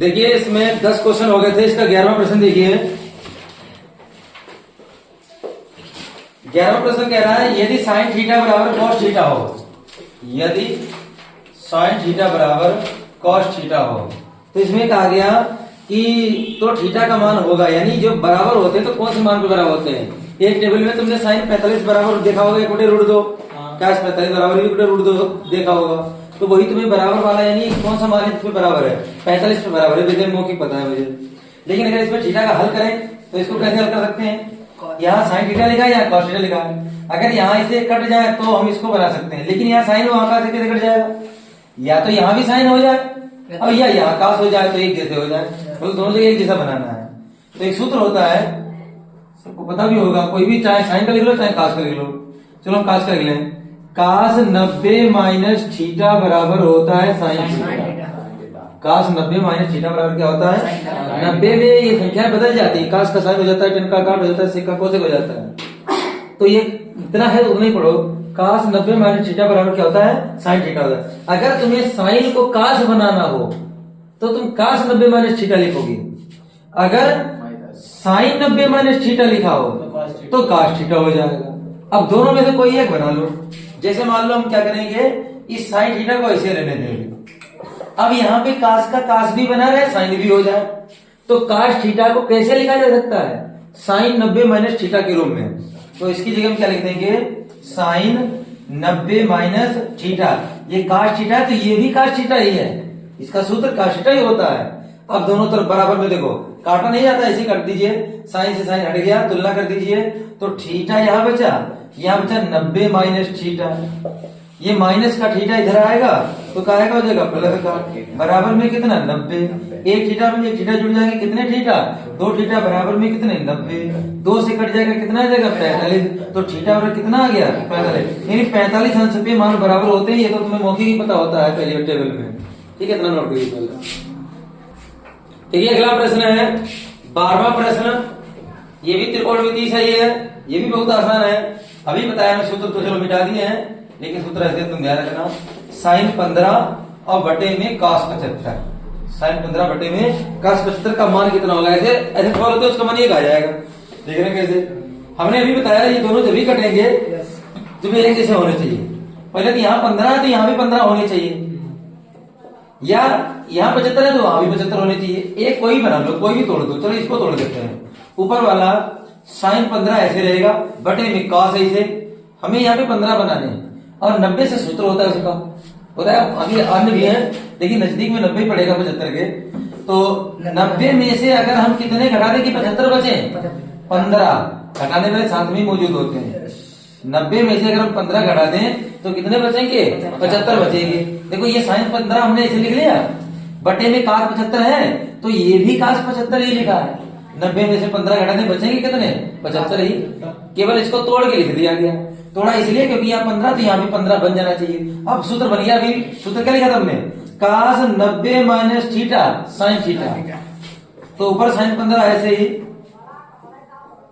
देखिए इसमें 10 क्वेश्चन हो गए थे, इसका 11वां प्रश्न देखिए। 11वां प्रश्न कह रहा है यदि साइन थीटा बराबर कॉस थीटा हो, यदि साइन थीटा बराबर कॉस थीटा हो, तो इसमें कहा गया कि तो थीटा का मान होगा, यानी जो बराबर होते हैं तो कौन से मान पे बराबर होते हैं। एक टेबल में तुमने साइन 45 बराबर देखा होगा, एक रूट 2, क्या 45 बराबर भी रूट 2 देखा होगा, तो वही तुम्हें बराबर वाला यानी कौन सा मान इसमें बराबर है, 45 पे बराबर है, विजय मौखिक पता है मुझे। लेकिन अगर इसमें थीटा का हल करें तो इसको कैसे हल कर सकते हैं, यहाँ साइन थीटा लिखा है यहाँ कॉस थीटा लिखा है, अगर यहाँ इसे कट जाए तो हम इसको बना सकते हैं, लेकिन यहाँ साइन वहां का कैसे कट जाएगा, या तो यहाँ भी साइन हो जाए और या यहाँ कास हो जाए, तो एक जैसे हो जाए, तो दोनों जगह एक जैसा बनाना है। तो एक सूत्र होता है, सबको पता भी होगा, कोई भी चाहे साइन का लिख लो चाहे कास का लिख लो। चलो हम कास का लिख लें, कास 90 माइनस थीटा बराबर होता है साइन थीटा। कास 90 माइनस थीटा बराबर क्या होता है 90 में ये संख्या बदल जाती है, कास का साइन हो जाता है, टेन का काट हो जाता है, सेक का कोसेक हो जाता है, तो ये इतना है उतना ही पढ़ो। कास 90 माइनस थीटा बराबर क्या होता है साइन थीटा होता है। अगर तुम्हें साइन को कास बनाना हो तो तुम कास 90 माइनस थीटा लिखोगे, अगर साइन 90 माइनस थीटा लिखा हो तो कास थीटा हो जाएगा। अब दोनों में से कोई एक बना लो, जैसे मान लो हम क्या करेंगे, इस साइन थीटा को ऐसे रहने देंगे, अब यहाँ पे कास का कास भी बना रहे साइन भी हो जाए, तो कास थीटा को कैसे लिखा जा सकता है साइन 90 माइनस थीटा के रूप में। तो इसकी जगह हम क्या लिख देंगे, साइन 90 माइनस थीटा, ये कास थीटा है तो ये भी कास थीटा ही है, इसका सूत्र कास थीटा ही होता है। अब दोनों तरफ बराबर में देखो, काटा नहीं जाता, ऐसे काट दीजिए, साइन से साइन हट गया, तुलना कर दीजिए, तो थीटा यहाँ बचा, यहाँ बचा 90 माइनस थीटा, ये माइनस का थीटा इधर आएगा तो क्या आएगा, हो जाएगा प्लस का, बराबर में कितना 90, एक थीटा में एक थीटा जुड़ जाएंगे, कितने थीटा, 2 थीटा, बराबर में कितने 90, 2 से कट जाएगा कितना आ जाएगा 45, तो थीटा बराबर कितना आ गया 45, यानी 45 अंश पे मान बराबर होते हैं। ये तो तुम्हें मौखिक ही पता होता है पहले टेबल में, ठीक है, इतना नोट करिए। ठीक है, अगला प्रश्न है 12वां प्रश्न, ये भी त्रिकोणमिति से ही है, ये भी बहुत आसान है, अभी बताया मैं, सूत्र तो चलो मिटा दिए हैं, लेकिन सूत्र ऐसे तुम ध्यान रखना, साइन 15 और बटे में cos 75, साइन 15 बटे में cos 75 का मान कितना होगा, ऐसे ऐसे फॉलो तो उसका मान एक आ जाएगा। देख रहे हैं कैसे, हमने अभी बताया ये दोनों जब भी कटेंगे तो एक जैसे होने चाहिए, पहले तो यहाँ 15 है तो यहाँ भी 15 होने चाहिए, या यहाँ 75 है तो वहां भी 75 होने चाहिए, एक कोई बना लो, कोई भी तोड़ दो, चलो इसको तोड़ देते हैं। ऊपर वाला साइन 15 ऐसे रहेगा, बटे में cos ऐसे, हमें यहाँ पे 15 बनाने हैं, और 90 से सूत्र होता है उसका, होता है, अभी अन्य भी है लेकिन नजदीक में 90 पड़ेगा 75 के, तो 90 में से अगर हम कितने घटा दें कि 75 बचे, 15 घटाने वाले साथ में मौजूद होते हैं, 90 में से अगर हम 15 घटा दें तो कितने बचेंगे 75 बचेंगे। देखो ये साइन 15 हमने ऐसे लिख लिया, बटे में cos 75 है तो ये भी cos 75 ही लिखा है, 90 में से 15 घटाने बचेंगे कितने 75 ही, केवल इसको तोड़ के लिख दिया गया, तोड़ा इसलिए क्योंकि यहाँ 15 तो यहाँ भी 15 बन जाना चाहिए। अब सूत्र बन गया, अभी सूत्र क्या लिखा था हमने, cos 90 minus theta sine theta, तो ऊपर साइन 15 ऐसे ही,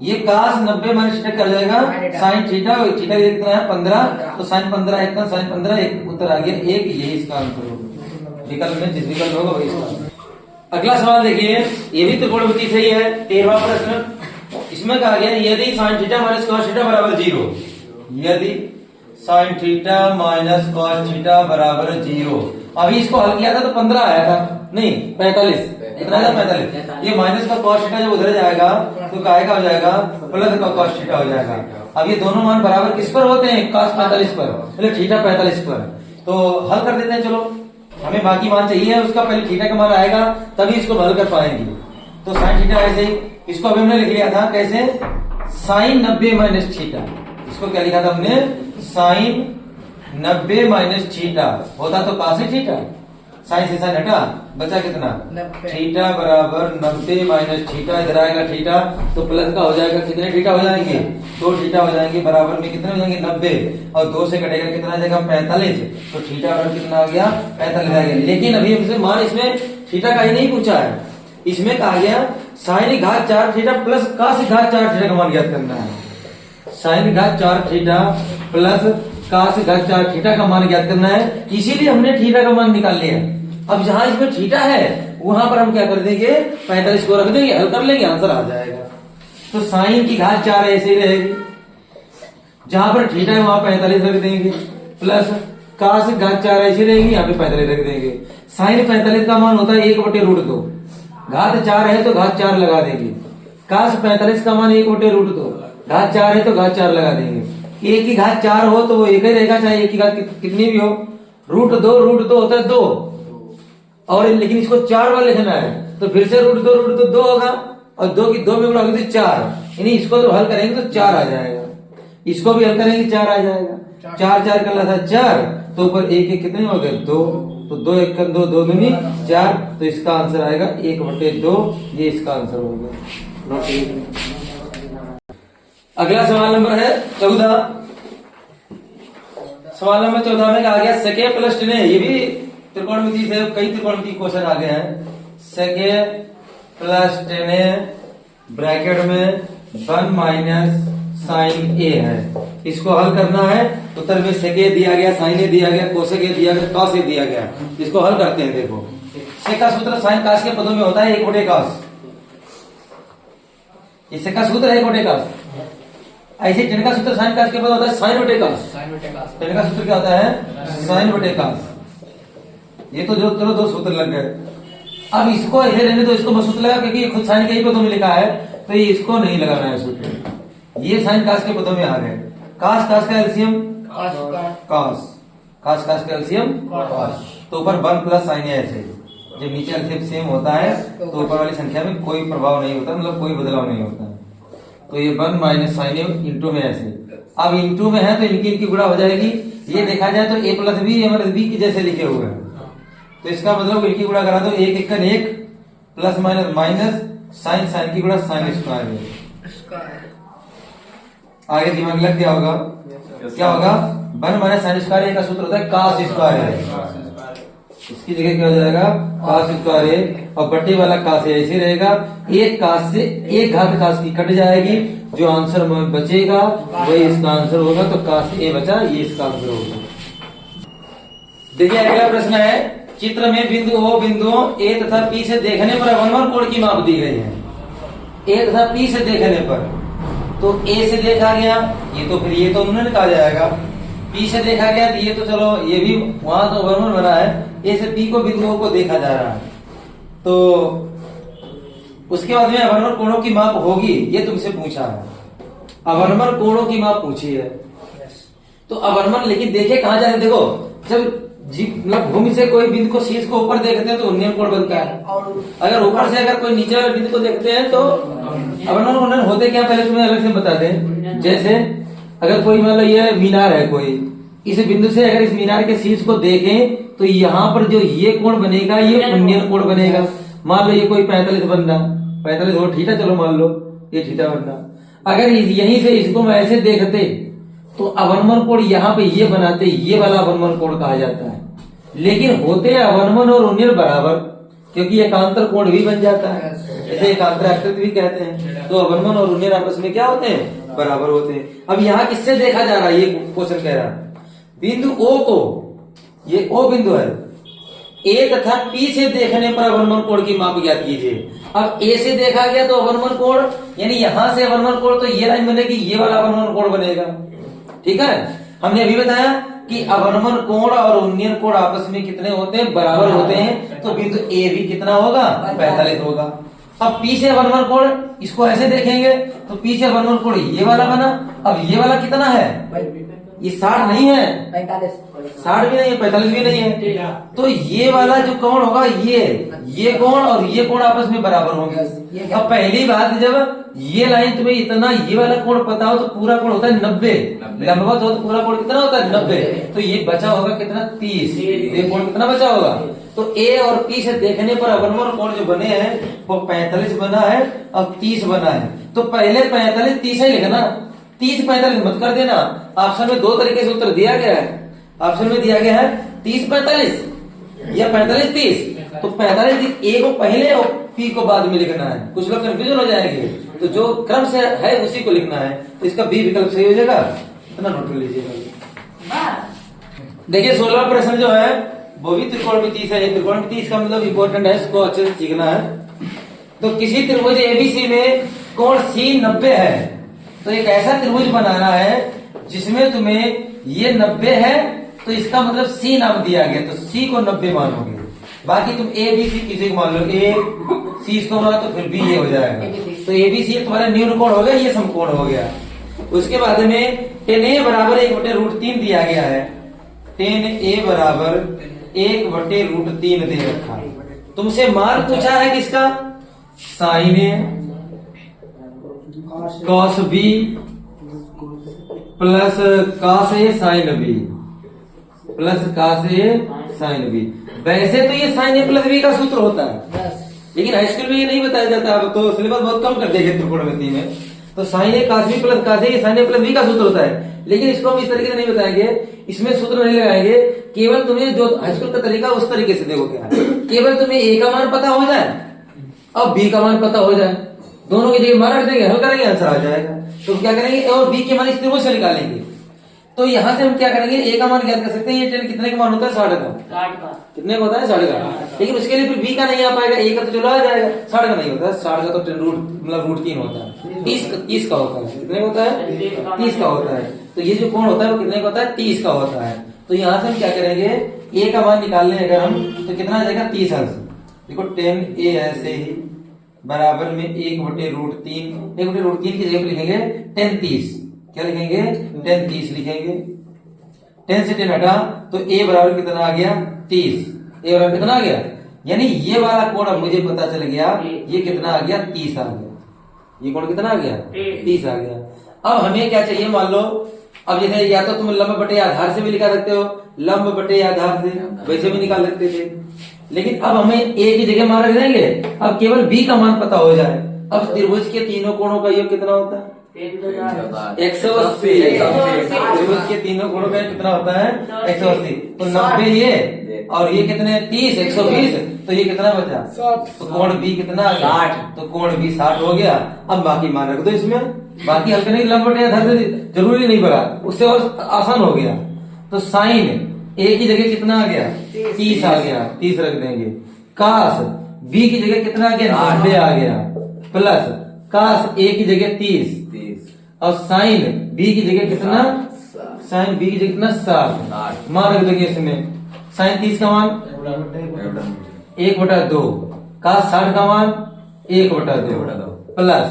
ये cos 90 माइनस थीटा कर जाएगा साइन थीटा, थीटा कितना है 15, तो साइन 15 एक साइन 15 एक, उत्तर आ गया एक, यही इसका आंसर होगा, विकल्प में जिस विकल्प होगा वही इसका। अगला सवाल देखिए, ये भी त्रिकोणमिति से ही है, 13वां प्रश्न, इसमें कहा गया यदि sine theta minus cos theta बराबर 0, यदि sine theta minus cos theta बराबर 0, अभी इसको हल किया था तो 15 आया था, नहीं 45, कितना आया 45, ये माइनस का कॉस थीटा जब उधर जाएगा तो काय का हो जाएगा प्लस का कॉस थीटा हो जाएगा। अब ये दोनों मान बराबर किस पर होते हैं, cos 45 पर, पहले थीटा 45 पर, तो हल कर देते हैं। चलो हमें बाकी मान चाहिए, उसका पहले थीटा का मान आएगा तभी इसको हल कर पाएंगे, तो साइन थीटा ऐसे ही, इसको अभी हमने लिख लिया था कैसे, साइन 90 माइनस थीटा, इसको क्या लिखा था हमने, साइन 90 माइनस थीटा, होता तो cos थीटा, साइन से साइन हटा, बचा कितना थीटा बराबर 90 माइनस थीटा, इधर आएगा थीटा तो प्लस का हो जाएगा, कितने थीटा हो जाएंगे 2 थीटा हो जाएंगे, बराबर में कितने हो जाएंगे 90, और 2 से कटेगा कितना आ जाएगा 45, तो थीटा बराबर कितना आ गया 45 आ गया। लेकिन अभी हमसे मान इसमें थीटा का ही नहीं पूछा है, इसमें कहा गया साइन घात 4 थीटा प्लस cos घात 4 थीटा का मान ज्ञात करना है, साइन घात 4 थीटा प्लस cos घात 4 थीटा का मान ज्ञात करना है, इसीलिए हमने थीटा का मान निकाल लिया। अब जहां इसमें थीटा है वहां पर हम क्या कर देंगे 45 को रख देंगे, हल कर लेंगे, आंसर आ जाएगा। तो साइन की घात 4 ऐसे ही रहेगी, जहां पर थीटा है वहां 45 रख देंगे, प्लस काश घात 4 ऐसी रहेगी, यहाँ पे 45 रख देंगे। साइन 45 का मान होता है 1/√2, घात 4 है तो घात 4 लगा देंगे। काश 45 का मान 1/√2, घात 4 है तो घात 4 लगा देंगे। एक की घात 4 हो तो वो एक ही रहेगा, चाहे एक की घात कितनी भी हो। √2 होता है 2, और लेकिन इसको 4 बार लिखना है तो फिर से √2 2 होगा, और 2 की 2 में गुणा होगी तो 4, यानी इसको तो हल करेंगे तो 4 आ जाएगा, इसको भी हल करेंगे 4 आ जाएगा। 4 4 कर था 4, तो ऊपर 1 1 कितने हो गए 2, तो 2 1 2 2 दूनी 4, तो इसका आंसर आएगा 1/2, ये इसका आंसर हो गया। अगला सवाल नंबर है 14। सवाल नंबर 14 में कहा गया सेके प्लस टेन, ये भी त्रिकोणमिति से कई त्रिकोणमिति क्वेश्चन आ गए हैं। सेके प्लस टेन ब्रैकेट में 1 माइनस साइन ए है, इसको हल करना है। उत्तर में सेके दिया गया, साइन ए दिया गया, कोसेक ए दिया गया, कॉस ए दिया गया। इसको हल करते हैं। देखो सेक का सूत्र साइन कास के पदों में होता है 1/cos, ये सेक का सूत्र है 1/cos। ऐसे टेन का सूत्र साइन कास के पद होता है sin/cos। टेन का सूत्र क्या होता है sin/cos। ये तो जो चलो 2 सूत्र लग गए। अब इसको ऐसे रहने दो, इसको मत सूत्र लगा, क्योंकि खुद साइन के ही पदों में लिखा है, तो ये इसको नहीं लगाना है सूत्र। ये साइन कास के पदों में आ गए। कास कास का एलसीएम कास, कास कास का एलसीएम कास, तो ऊपर 1 प्लस साइन है ऐसे। जब नीचे एलसीएम सेम होता है तो ऊपर वाली संख्या में कोई प्रभाव नहीं होता, मतलब कोई बदलाव नहीं होता। तो ये 1 माइनस साइन ए इंटू में ऐसे, अब इंटू में है तो इनकी गुणा हो जाएगी। ये देखा जाए तो ए प्लस बी हमारे बी की जैसे लिखे हुए हैं, तो इसका मतलब इनकी गुणा करा दो, 1 1 1 plus minus minus sign, sign की गुणा साइन स्क्वायर। आगे दिमाग लग गया होगा, क्या होगा 1 माइनस साइन स्क्वायर का सूत्र होता है cos स्क्वायर। इसकी जगह क्या हो जाएगा cos स्क्वायर है, और बट्टे वाला कास ऐसे रहेगा। एक कास से एक घात कास की कट जाएगी, जो आंसर में बचेगा वही इसका आंसर होगा। तो कास ए बचा, ये इसका आंसर होगा। देखिए अगला प्रश्न है, चित्र में बिंदु ओ बिंदुओं ए तथा पी से देखने पर अवनमन कोण की माप दी गई है। ए तथा पी से देखने पर, तो ए से देखा गया, ये तो फिर ये तो उन्होंने कहा जाएगा। पी से देखा गया, ये तो चलो ये भी वहां तो अवनमन बना है। ए से पी को बिंदुओं को देखा जा रहा है, तो उसके बाद में अवनमन कोणों की माप होगी, ये तुमसे पूछा है। अवनमन कोणों की माप पूछी है, तो अवनमन लेकिन देखे कहां जा रहे, देखो जब मतलब भूमि से कोई बिंदु को शीर्ष को ऊपर देखते हैं तो उन्नयन कोण बनता है। अगर ऊपर से अगर कोई नीचे वाले बिंदु को देखते हैं तो अवनमन उन्नयन होते क्या, पहले तुम्हें अलग से बता दें। जैसे अगर कोई मान लो ये मीनार है, कोई इस बिंदु से अगर इस मीनार के शीर्ष को देखें तो यहाँ पर जो ये कोण बनेगा ये उन्नयन कोण बनेगा। मान लो ये कोई 45 बन रहा, 45 हो थीटा, चलो मान लो ये थीटा बन रहा। अगर यहीं से इसको मैं ऐसे देखते तो अवनमन कोण यहाँ पे ये बनाते, ये वाला अवनमन कोण कहा जाता है। लेकिन होते हैं अवनमन और उन्नयन बराबर, क्योंकि एकांतर कोण भी बन जाता है, जैसे एकांतर आकृत भी कहते हैं। तो अवनमन और उन्नयन आपस में क्या होते हैं, बराबर होते हैं। अब यहाँ किससे देखा जा रहा है, ये क्वेश्चन कह रहा है बिंदु ओ को, ये ओ बिंदु है, ए तथा पी से देखने पर अवनमन कोण की माप ज्ञात कीजिए। अब ए से देखा गया तो अवनमन कोण, यानी यहां से अवनमन कोण, तो ये लाइन बनेगी, ये वाला अवनमन कोण बनेगा। ठीक है, हमने अभी बताया कि अवनमन कोण और उन्नयन कोण आपस में कितने होते हैं, बराबर होते हैं। तो बिंदु ए भी कितना होगा, 45 होगा। अब पी से अवनमन कोण, इसको ऐसे देखेंगे तो पी से अवनमन कोण ये वाला बना। अब ये वाला कितना है, ये 60 नहीं है, 60 भी नहीं है, 45 भी नहीं है। तो ये वाला जो कोण होगा, ये कोण और ये कोण आपस में बराबर होंगे। अब पहली बात, जब ये लाइन तुम्हें इतना ये वाला कोण पता हो तो पूरा कोण होता है 90, लंबवत हो तो पूरा कोण कितना होता है 90। तो ये बचा होगा कितना 30, ये कोण कितना बचा होगा। तो ए और पी से देखने पर अवनमन कोण जो बने हैं वो 45 बना है, अब 30 बना है। तो पहले 45 30 ही लिखना, 30 45 मत कर देना। ऑप्शन में 2 तरीके से उत्तर दिया गया है। ऑप्शन में दिया गया है 30 45 या 45 30। तो 45 ए को पहले और पी को बाद में लिखना है, कुछ लोग कंफ्यूजन हो जाएंगे। तो जो क्रम से है उसी को लिखना है, तो इसका बी विकल्प सही हो जाएगा। इतना नोट कर लीजिएगा। देखिए 16वां प्रश्न जो है, वो भी त्रिकोणमिति है। त्रिकोणमिति का मतलब इंपॉर्टेंट है, इसको अच्छे से सीखना है। तो किसी त्रिभुज एबीसी में कोण सी 90 है, तो एक ऐसा त्रिभुज बनाना है जिसमें तुम्हें ये 90 है, तो इसका मतलब सी नाम दिया गया, तो सी को 90 मानोगे। बाकी तुम ए बी सी किसी को मान लो, ए सी इसको बना तो फिर बी ये हो जाएगा। तो ए बी सी तुम्हारा न्यून कोण हो गया, ये समकोण हो गया। उसके बाद में tan a बराबर 1/√3 दिया गया है। tan a बराबर 1/√3 दे रखा है। तुमसे मान पूछा है किसका? Sign A cos B plus cos A sine B plus cos A sine B. वैसे तो ये साइन ए प्लस बी का सूत्र होता है, लेकिन हाई स्कूल में ये नहीं बताया जाता। अब तो सिलेबस बहुत कम कर देगा त्रिकोणमिति में। तो sign A cos B plus cos A sign A plus B का सूत्र होता है, लेकिन इसको हम इस तरीके से नहीं बताएंगे, इसमें सूत्र नहीं लगाएंगे। केवल तुम्हें जो हाई स्कूल का तरीका उस तरीके से देखो क्या है, केवल तुम्हें ए का मान पता हो जाए और बी का मान पता हो जाए, दोनों की जगह मान रख देंगे, हल करेंगे, आंसर आ जाएगा। तो क्या करेंगे, ए और बी के मान इस त्रिभुज से निकालेंगे। तो यहाँ से हम क्या करेंगे, ए का मान ज्ञात कर सकते हैं। ये tan कितने का मान होता है? 60 का। कितने का होता है? 60 का। लेकिन उसके लिए फिर बी का नहीं आ पाएगा, ए का तो चलो आ जाएगा, 60 का नहीं होता है। 60 का तो √3 होता है, 30 का होता है। कितने का होता है? 30 का होता है। तो ये जो कोण होता है वो कितने का होता है? 30 का होता है। तो यहाँ से हम क्या करेंगे, ए का मान निकालने अगर हम, तो कितना आ जाएगा? 30 अंश। देखो tan a ऐसे ही बराबर में 1/√3, 1/√3 की जगह लिखेंगे tan 30। क्या लिखेंगे? tan 30 लिखेंगे। 10 से 10 हटा तो a बराबर कितना आ गया? 30। a बराबर कितना आ गया? यानी ये वाला कोण अब मुझे पता चल गया, ये कितना आ गया? 30 आ गया। ये कोण कितना आ गया? 30 आ गया। अब हमें क्या चाहिए, मान लो अब जैसे या तो तुम लंब बटे आधार से भी निकाल सकते हो, लंब बटे आधार से वैसे भी निकाल सकते थे, लेकिन अब हमें ए की जगह मान रख देंगे। अब केवल बी का मान पता हो जाए। अब त्रिभुज के तीनों कोणों का योग कितना होता है? 180। त्रिभुज के तीनों कोणों का कितना होता है? 180। तो 90 ये और ये कितने? 30, 120। तो ये कितना बचा? 60। तो कोण बी कितना आ गया? 60। तो कोण बी 60 हो गया। अब बाकी मान रख दो इसमें, बाकी हल्के नहीं, लंब बटे आधार से जरूरी नहीं पड़ा, उससे और आसान हो गया। तो साइन ए की जगह कितना आ गया? 30 आ गया, 30 रख देंगे। कास बी की जगह कितना आ गया? 90 आ गया, प्लस कास ए की जगह 30 और साइन बी की जगह कितना? साइन बी की जगह कितना? 60 मान रख देंगे इसमें। साइन 30 का मान 1/2, कास 60 का मान 1/2 प्लस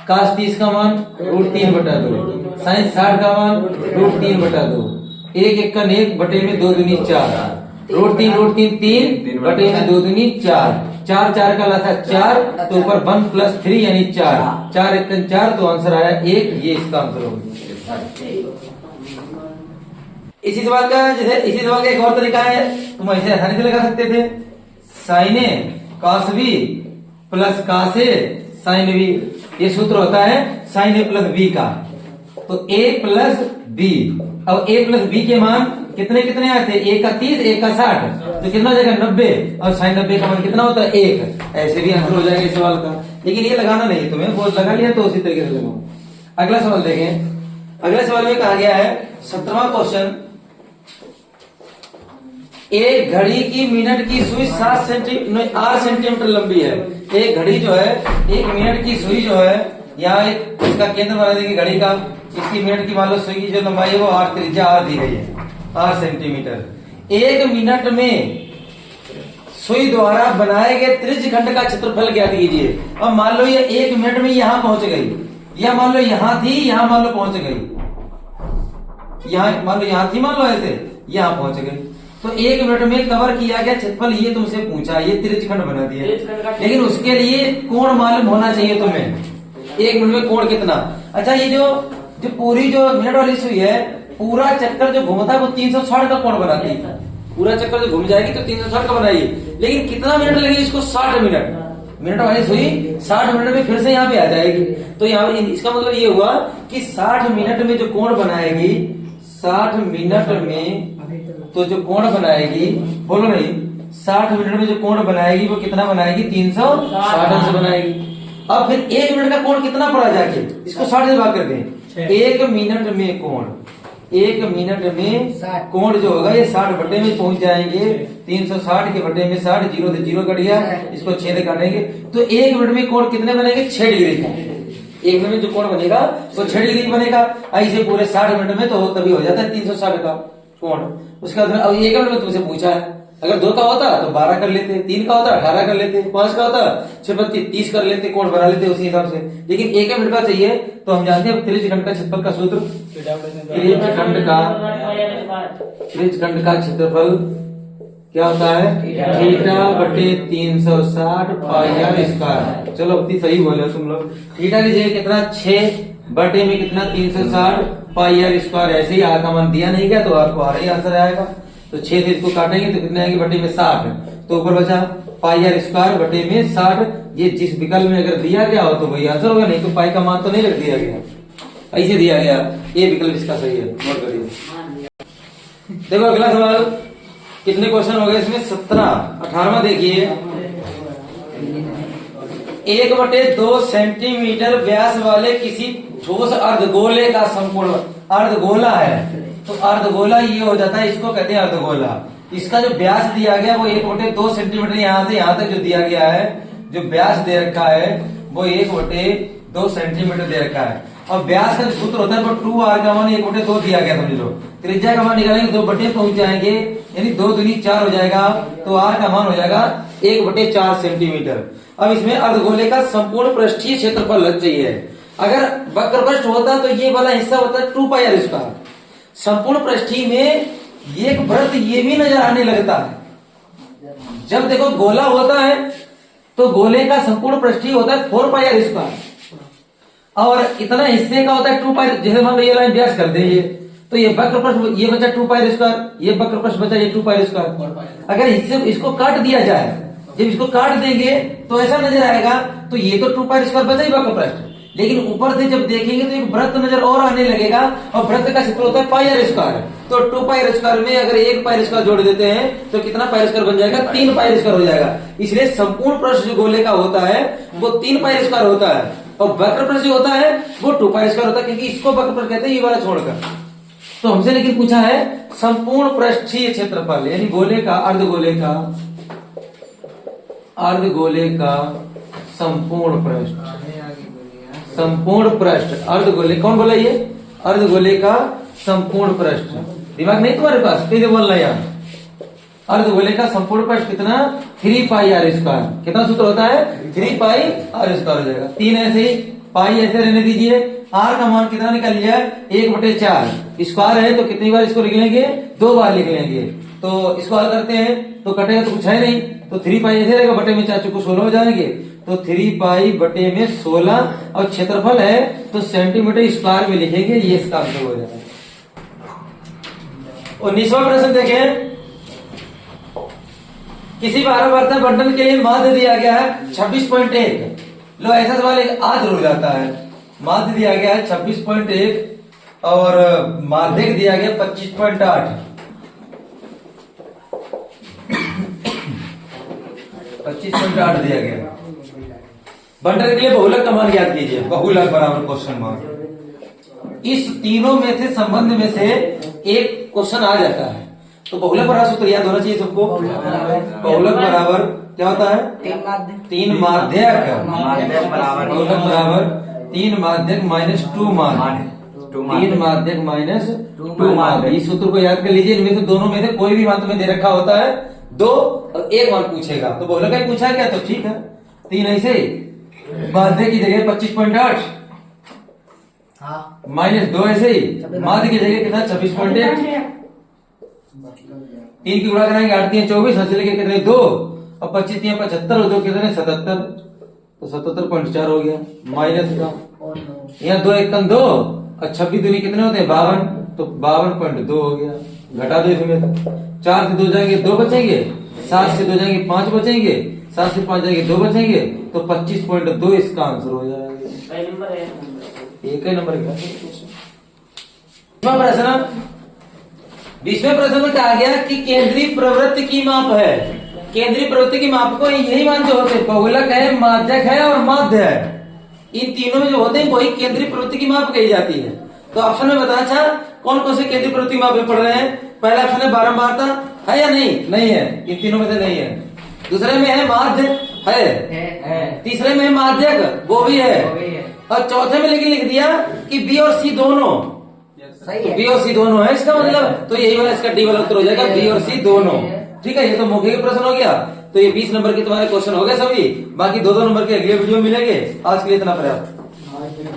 कास 30 का मान √3/2, साइन 60 का मान √3/2। 1 × 1 बटे में 2 दूनी 4, √3 3 बटे में 2 दूनी 4, 4 4 का लाता 4, तो ऊपर 1 + 3 यानी 4, 4 × 4, तो आंसर आया 1। ये इसका आंसर हो गया। इसी सवाल का एक और तरीका है, तुम ऐसे आसानी से लगा सकते थे। Sign A cos B plus cos A sine B, ये सूत्र होता है साइन ए प्लस बी का। तो a प्लस बी, अब a प्लस बी के मान कितने कितने आए थे? 1 का 30, 1 का 60, तो कितना हो जाएगा? 90। और साइन 90 का मान कितना होता है? 1। ऐसे भी आंसर हो जाएगा इस सवाल का, लेकिन ये लगाना नहीं तुम्हें, वो लगा लिया तो उसी तरीके से लगाओ। अगला सवाल देखें। अगले सवाल में कहा गया है 17वां क्वेश्चन, एक घड़ी की मिनट की सुई 8 सेंटीमीटर लंबी है। एक घड़ी जो है, एक मिनट की सुई जो है, यहाँ एक इसका केंद्र बना देंगे घड़ी का, इसकी मिनट की मान लो सुई की जो लंबाई है वो 8 त्रिज्या 8 दी गई है, 8 सेंटीमीटर। 1 मिनट में सुई द्वारा बनाए गए त्रिज्य खंड का क्षेत्रफल ज्ञात कीजिए। अब मान लो ये 1 मिनट में यहां पहुंच गई, या मान लो यहां थी, यहां मान लो पहुंच गई, यहां मान लो यहां थी, मान लो ऐसे यहां पहुंच गई। तो 1 मिनट में कवर किया गया क्षेत्रफल ये तुमसे पूछा, ये त्रिज्य खंड बना दिया, लेकिन उसके लिए कोण मालूम होना चाहिए तुम्हें। 1 मिनट में कोण कितना? अच्छा, ये जो पूरी जो मिनट वाली सुई है, पूरा चक्कर जो घूमता है वो 360 का कोण बनाती है। पूरा चक्कर जो घूम जाएगी तो 360 का बनाएगी, लेकिन कितना मिनट लगेगी इसको? 60 मिनट। मिनट वाली सुई 60 मिनट में फिर से यहाँ पे आ जाएगी। तो यहाँ पे इसका मतलब ये हुआ कि 60 मिनट में जो कोण बनाएगी, 60 मिनट में तो जो कोण बनाएगी, बोलो नहीं, 60 मिनट में जो कोण बनाएगी वो कितना बनाएगी? 360 अंश बनाएगी। अब फिर 1 मिनट का कोण कितना पड़ा जाके, इसको 60 से भाग कर दें। 1 मिनट में कोण 1 मिनट में कोण जो होगा ये 60 बटे में पहुंच जाएंगे। 360 के बटे में 60, 0 से 0 कट गया, इसको 6 से काटेंगे तो 1 मिनट में कोण कितने बनेंगे? 6 डिग्री का। 1 मिनट में जो कोण बनेगा वो 6 डिग्री बनेगा। ऐसे पूरे 60 मिनट में तो तभी हो जाता है 360 का कोण। उसका अब 1 मिनट में तुमसे पूछा है, अगर 2 का होता तो 12 कर लेते, 3 का होता 18 कर लेते, 5 का होता 6 30 कर लेते, कोण बना लेते उसी हिसाब से। लेकिन 1 मिनट का चाहिए तो हम जानते हैं त्रिज्यखंड का क्षेत्रफल का सूत्र, त्रिज्यखंड का क्षेत्रफल क्या होता है? थीटा बटे 360 पाई आर स्क्वायर। चलो इतनी सही बोले तुम लोग। थीटा की जगह कितना? 6 बटे में कितना? 360 पाई आर स्क्वायर। ऐसे ही आर का मान दिया नहीं गया तो आपको आर ही आंसर आएगा। तो 6 से इसको काटेंगे तो कितने आएंगे? बटे में 60। तो ऊपर बचा पाई आर स्क्वायर बटे में 60। ये जिस विकल्प में अगर दिया गया हो तो वही आंसर होगा, नहीं तो पाई का मान तो नहीं रख दिया गया, ऐसे दिया गया। ये विकल्प इसका सही है, नोट करिए। देखो अगला सवाल, कितने क्वेश्चन हो गए इसमें? 17। 18वां देखिए। 1/2 सेंटीमीटर व्यास वाले किसी ठोस अर्धगोले का संपूर्ण, अर्धगोला है तो अर्धगोला ये हो जाता है, इसको कहते हैं अर्धगोला। इसका जो व्यास दिया गया वो 1/2 सेंटीमीटर, यहां से यहां तक जो दिया गया है, जो व्यास दे रखा है वो 1/2 सेंटीमीटर दे रखा है। और व्यास का जो सूत्र होता है वो 2r का मान 1/2 दिया गया, समझ लो। त्रिज्या का मान निकालेंगे 2 बटे पहुंच जाएंगे, यानी 2 दूनी 4 हो जाएगा, तो r का मान हो जाएगा 1/4 सेंटीमीटर। अब इसमें अर्धगोले का संपूर्ण पृष्ठीय क्षेत्रफल लग चाहिए। अगर वक्र पृष्ठ होता तो ये वाला हिस्सा होता है 2 पाई आर स्क्वायर। संपूर्ण पृष्ठीय में एक वृत्त ये भी नजर आने लगता है। जब देखो गोला होता है तो गोले का संपूर्ण पृष्ठीय होता है 4 पाई आर स्क्वायर, और इतना हिस्से का होता है 2 पाई। जैसे मान लो ये लाइन व्यास कर दे तो ये वक्र पृष्ठ ये बचा 2 पाई आर स्क्वायर, ये वक्र पृष्ठ बचा ये 2 पाई आर स्क्वायर। अगर इससे इसको काट दिया जाए, जब इसको काट देंगे तो ऐसा नजर आएगा, तो ये तो 2 पाई आर स्क्वायर बचा ही वक्र पृष्ठ, लेकिन ऊपर से जब देखेंगे तो एक वृत्त नजर और आने लगेगा, और वृत्त का क्षेत्र होता है पाई आर स्क्वायर। तो 2 पाई आर स्क्वायर में अगर 1 पाई आर स्क्वायर जोड़ देते हैं तो कितना पाई आर स्क्वायर बन जाएगा? 3 पाई आर स्क्वायर हो जाएगा। इसलिए संपूर्ण पृष्ठ जो गोले का होता है वो 3 पाई आर स्क्वायर होता है, और वक्र पृष्ठ जो होता है वो 2 पाई आर स्क्वायर होता है, क्योंकि इसको वक्र पृष्ठ कहते हैं ये वाला छोड़कर। तो हमसे लेकिन पूछा है संपूर्ण पृष्ठीय क्षेत्रफल, यानी गोले का, अर्धगोले का, अर्धगोले का संपूर्ण पृष्ठ, संपूर्ण पृष्ठ अर्धगोले। कौन बोला ये? अर्धगोले का संपूर्ण पृष्ठ। दिमाग नहीं तुम्हारे पास? कैसे बोलना है यार? अर्धगोले का संपूर्ण पृष्ठ कितना? 3 पाई आर स्क्वायर। कितना सूत्र होता है? 3 पाई आर स्क्वायर हो जाएगा। 3 ऐसे ही, पाई ऐसे रहने दीजिए। आर का मान कितना निकल लिया? 1/4। स्क्वायर है तो कितनी बार इसको लिख लेंगे? 2 बार लिख लेंगे। तो इसको हल करते हैं तो कटेगा तो कुछ है नहीं, तो 3 पाई ऐसे रहेगा, बटे में 4 चौको 16 हो जाएंगे, तो 3 पाई बटे में 16, और क्षेत्रफल है तो सेंटीमीटर स्क्वायर में लिखेंगे, ये इसका आंसर हो जाएगा। 19वां प्रश्न देखें। किसी परावर्तक बंटन के लिए माध्य दिया गया है 26.1। लो ऐसा सवाल एक आज जरूर जाता है। माध्य दिया गया है 26.1 और माध्यक दिया गया 25.8। 25.8 दिया गया। बंटन के लिए बहुलक का मान ज्ञात कीजिए। बहुलक बराबर क्वेश्चन मार्क। इस तीनों में से संबंध में से एक क्वेश्चन आ जाता है, तो बहुलक बराबर सूत्र याद होना चाहिए सबको। बहुलक बराबर क्या होता है? 3 माध्यक। बहुलक बराबर 3 माध्यक माइनस 2 माध्य। 3 माध्यक माइनस 2 माध्य। इस सूत्र को याद कर लीजिए। इनमें से दोनों में से कोई भी मान तुम्हें दे रखा होता है 2 और 1 मान पूछेगा, तो बहुलक का पूछा क्या तो ठीक है। 3 ऐसे माध्य की जगह 25.8 माइनस 2 ऐसे ही माध्य की जगह कितना? 26.1। 3 की गुणा कराएंगे 8 3 24, हंस लेके कितने? 2, और 25 3 75 और 2 कितने? 77, तो 77.4 हो गया माइनस का। यहाँ 2 1 2 और 26 दूनी कितने होते हैं? 52, तो 52.2 हो गया। घटा दो इसमें, 4 से 2 जाएंगे 2 बचेंगे, 7 से 2 जाएंगे 5 बचेंगे, 7 से 5 जाएंगे 2 बचेंगे, तो 25.2 इसका आंसर हो जाएगा। एक ही नंबर का प्रश्न। 20वें प्रश्न में कहा गया कि केंद्रीय प्रवृत्ति की माप है। केंद्रीय प्रवृत्ति की माप को यही मान जो होते हैं, बहुलक है, माध्यक है और माध्य है। इन तीनों में जो होते हैं वही केंद्रीय प्रवृत्ति की माप कही जाती है। तो ऑप्शन में बताया अच्छा कौन कौन से केंद्रीय प्रवृत्ति में आप पढ़ रहे हैं। पहला ऑप्शन है बारंबारता, है या नहीं? नहीं है, इन तीनों में से नहीं है। दूसरे में है माध्य, है। तीसरे में है माध्यक, वो भी है। और चौथे में लेकिन लिख दिया कि बी और सी दोनों, तो बी और सी दोनों है इसका मतलब, तो यही वाला इसका डी वाला उत्तर हो जाएगा, बी और सी दोनों। ठीक है, ये तो मौके का प्रश्न हो गया। तो ये 20 नंबर के तुम्हारे क्वेश्चन हो गए सभी। बाकी 2-2 नंबर के अगले वीडियो मिलेंगे। आज के लिए इतना पर्याप्त।